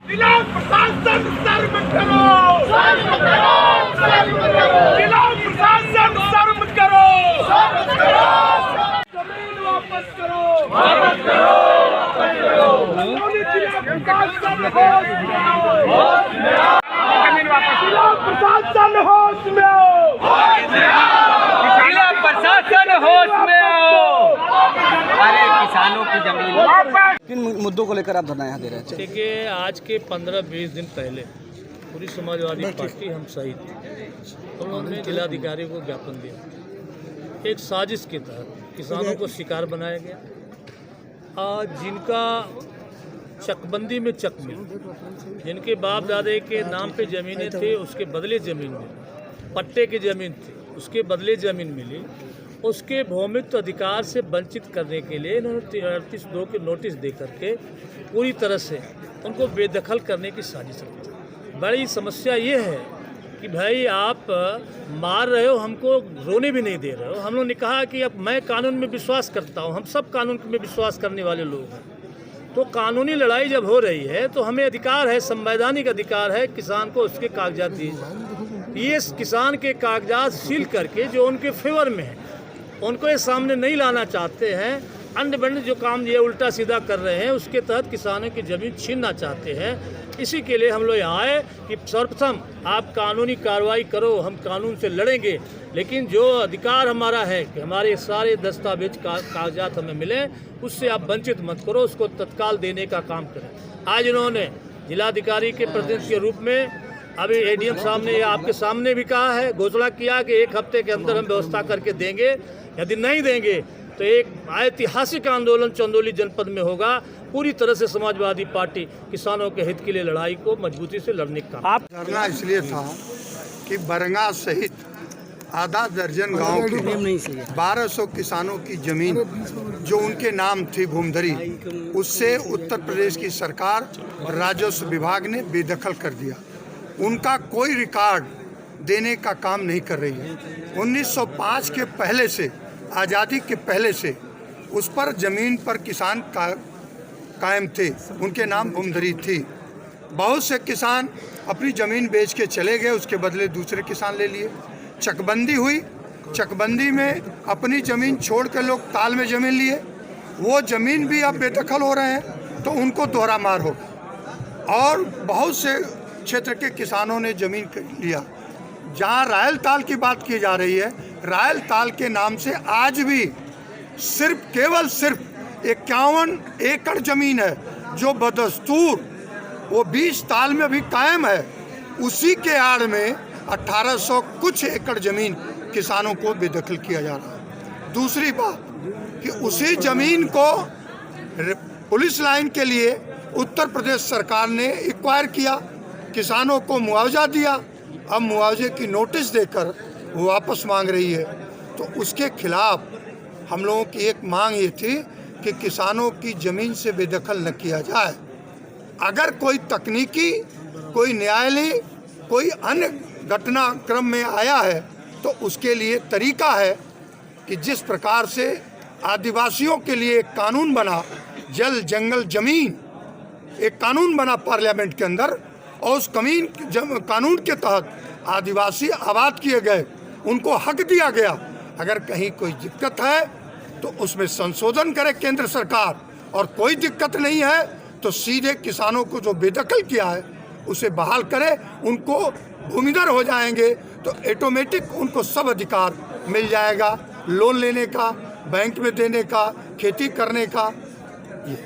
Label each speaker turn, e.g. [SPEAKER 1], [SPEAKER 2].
[SPEAKER 1] जिला प्रशासन शर्म करो, शर्म करो, शर्म करो। जिला प्रशासन शर्म करो, शर्म करो। जमीन वापस करो, वापस करो, वापस करो। जिला प्रशासन होश में आओ, होश में आओ। जमीन वापस। जिला प्रशासन होश में आओ, होश में आओ।
[SPEAKER 2] जिला प्रशासन होश में आओ। अरे किसानों की जमीन वापस।
[SPEAKER 3] किन मुद्दों को लेकर आप धरना यहाँ दे रहे हैं?
[SPEAKER 4] देखिए, आज के 15-20 दिन पहले पूरी समाजवादी पार्टी हम सहित उन्होंने जिलाधिकारी को ज्ञापन दिया। एक साजिश के तहत किसानों को शिकार बनाया गया। आज जिनका चकबंदी में चक मिली, जिनके बाप दादे के नाम पे ज़मीनें थे उसके बदले ज़मीन मिली, पट्टे की ज़मीन थी उसके बदले ज़मीन मिली, उसके भौमित्व अधिकार से वंचित करने के लिए इन्होंने 38(2) के नोटिस दे करके पूरी तरह से उनको बेदखल करने की साजिश रखी। बड़ी समस्या ये है कि भाई आप मार रहे हो, हमको रोने भी नहीं दे रहे हो। हम लोगों ने कहा कि अब मैं कानून में विश्वास करता हूँ, हम सब कानून में विश्वास करने वाले लोग हैं, तो कानूनी लड़ाई जब हो रही है तो हमें अधिकार है, संवैधानिक अधिकार है किसान को उसके कागजात दिए। ये किसान के कागजात सील करके जो उनके फेवर में है उनको ये सामने नहीं लाना चाहते हैं। अंड बंड जो काम ये उल्टा सीधा कर रहे हैं उसके तहत किसानों की ज़मीन छीनना चाहते हैं। इसी के लिए हम लोग यहाँ आए कि सर्वप्रथम आप कानूनी कार्रवाई करो, हम कानून से लड़ेंगे, लेकिन जो अधिकार हमारा है कि हमारे सारे दस्तावेज कागजात हमें मिले उससे आप वंचित मत करो, उसको तत्काल देने का काम करें। आज इन्होंने जिलाधिकारी के प्रतिनिधि के रूप में अभी एडीएम साहब ने आपके सामने भी कहा है, घोषणा किया कि 1 हफ्ते के अंदर हम व्यवस्था करके देंगे। यदि नहीं देंगे तो एक ऐतिहासिक आंदोलन चंदौली जनपद में होगा। पूरी तरह से समाजवादी पार्टी किसानों के हित के लिए लड़ाई को मजबूती से लड़ने का
[SPEAKER 5] आप धरना इसलिए था कि बरंगा सहित आधा दर्जन गांव की 1200 किसानों की जमीन जो उनके नाम थी भूमधरी, उससे उत्तर प्रदेश की सरकार और राजस्व विभाग ने बेदखल कर दिया। उनका कोई रिकॉर्ड देने का काम नहीं कर रही है। 1905 के पहले से, आज़ादी के पहले से उस पर ज़मीन पर किसान कायम थे, उनके नाम भूमधरी थी। बहुत से किसान अपनी ज़मीन बेच के चले गए, उसके बदले दूसरे किसान ले लिए। चकबंदी हुई, चकबंदी में अपनी ज़मीन छोड़ कर लोग ताल में ज़मीन लिए, वो ज़मीन भी अब बेदखल हो रहे हैं, तो उनको दोहरा मार होगा। और बहुत से क्षेत्र के किसानों ने ज़मीन लिया। जहाँ रायल ताल की बात की जा रही है, रायल ताल के नाम से आज भी केवल सिर्फ 51 एकड़ ज़मीन है जो बदस्तूर वो 20 ताल में भी कायम है। उसी के आड़ में 1800 कुछ एकड़ ज़मीन किसानों को बेदखल किया जा रहा है। दूसरी बात कि उसी ज़मीन को पुलिस लाइन के लिए उत्तर प्रदेश सरकार ने एक्वायर किया, किसानों को मुआवजा दिया। अब मुआवजे की नोटिस देकर वो वापस मांग रही है, तो उसके खिलाफ हम लोगों की एक मांग ये थी कि किसानों की ज़मीन से बेदखल न किया जाए। अगर कोई तकनीकी, कोई न्यायालय, कोई अन्य घटनाक्रम में आया है तो उसके लिए तरीका है कि जिस प्रकार से आदिवासियों के लिए एक कानून बना, जल जंगल ज़मीन, एक कानून बना पार्लियामेंट के अंदर, और उस कानून के तहत आदिवासी आबाद किए गए, उनको हक दिया गया। अगर कहीं कोई दिक्कत है तो उसमें संशोधन करे केंद्र सरकार, और कोई दिक्कत नहीं है तो सीधे किसानों को जो बेदखल किया है उसे बहाल करे। उनको भूमिधर हो जाएंगे तो ऑटोमेटिक उनको सब अधिकार मिल जाएगा, लोन लेने का, बैंक में देने का, खेती करने का। ये